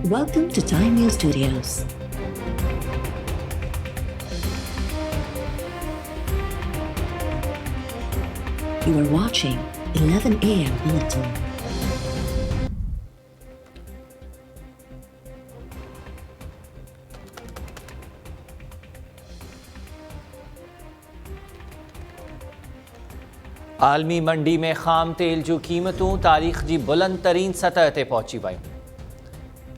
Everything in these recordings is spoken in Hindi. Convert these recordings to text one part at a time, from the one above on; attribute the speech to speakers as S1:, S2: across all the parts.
S1: Welcome to Time News Studios. You are watching 11 a.m. Bulletin.
S2: आलमी मंडी में खाम तेल जो क़ीमतूं तारीख़ जी बुलंद तरीन सतह ते पहुची वयूं।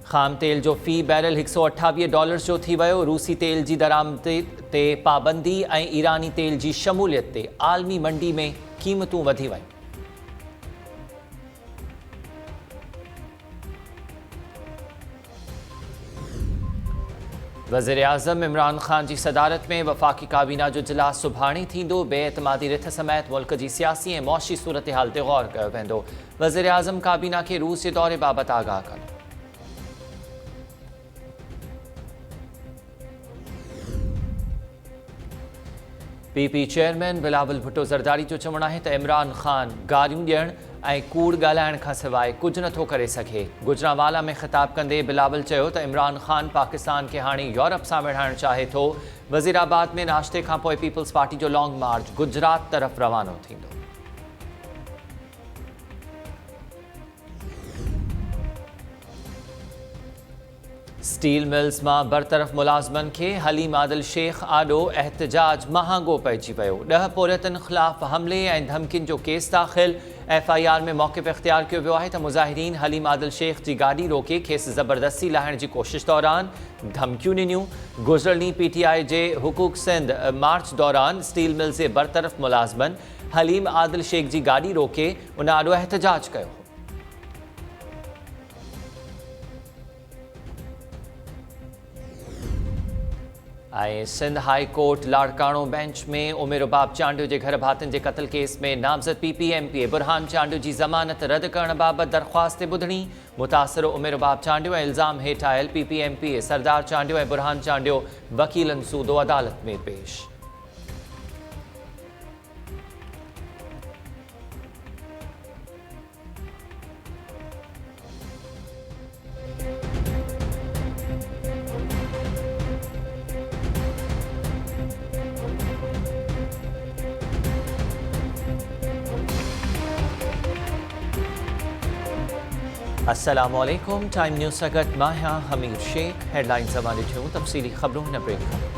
S2: खाम तेल जो फ़ी बैरल $128 जो थी वियो। रूसी तेल जी दरामद ते पाबंदी ऐं ईरानी तेल जी शमूलियत ते आलमी मंडी में क़ीमतूं वधी वयूं। वज़ीर आज़म इमरान ख़ान जी सदारत में वफ़ाक़ी काबीना जो इजलास सुभाणे थींदो। बेएतमादी रिथ समेत मुल्क जी सियासी ऐं मुआशी सूरत हाल ते गौर कयो वेंदो। वज़ीर आज़म काबीना खे रूस जे दौरे बाबति आगाह कंदो। पीपी चेयरमैन बिलावल भुट्टो ज़रदारी जो चवणु आहे त इमरान ख़ान गारियूं ॾियण ऐं कूड़ ॻाल्हाइण खां सवाइ कुझु नथो करे सघे। गुजरांवाला में ख़िताब कंदे बिलावल चयो त इमरान ख़ान पाकिस्तान खे हाणे यूरोप सां विढ़ाइणु चाहे थो। वज़ीराबाद में नाश्ते खां पोइ पीपल्स पार्टी जो लॉन्ग मार्च गुजरात तरफ़ रवानो थींदो। स्टील मिल्स मां बरतरफ़ मुलाज़मनि खे हलीम आदिल शेख आॾो एहतजाज महांगो पइजी वियो। 10 पोरियतनि ख़िलाफ़ हमले ऐं धमकियुनि जो केस दाख़िल। FIR में मौक़िफ़ इख़्तियार कयो वियो आहे त मुज़ाहिरीन हलीम आदिल शेख जी गाॾी रोके खेसि ज़बरदस्ती लाहिण जी कोशिश दौरान धमकियूं ॾिनियूं। गुज़िरियल ॾींहुं PTI जे हुकूक सिंध मार्च दौरान स्टील मिल्स जे बरतरफ़ मुलाज़मनि हलीम आदिल शेख जी गाॾी रोके उन आॾो एहतजाज कयो। ऐं Sindh high court Larkana bench में उमे रुबाब चांडियो जे घर भातियुनि जे क़त्ल केस में नामज़द PPMP बुरहान चांडियो जी ज़मानत रद्द करण बाबति दरख़्वास्त ॿुधणी। मुतासिर उमे रुबाब चांडियो ऐं इल्ज़ाम हेठि आयल PPMP सरदार चांडियो ऐं बुरहान चांडियो वकीलनि सूदो अदालत में पेश। अस्सलामुअलैकुम। टाइम न्यूज़ सगत माहिया हमीर शेख। हेडलाइंस ज़माने थियूं तफ़सीली ख़बरूं हिन ब्रेक खां।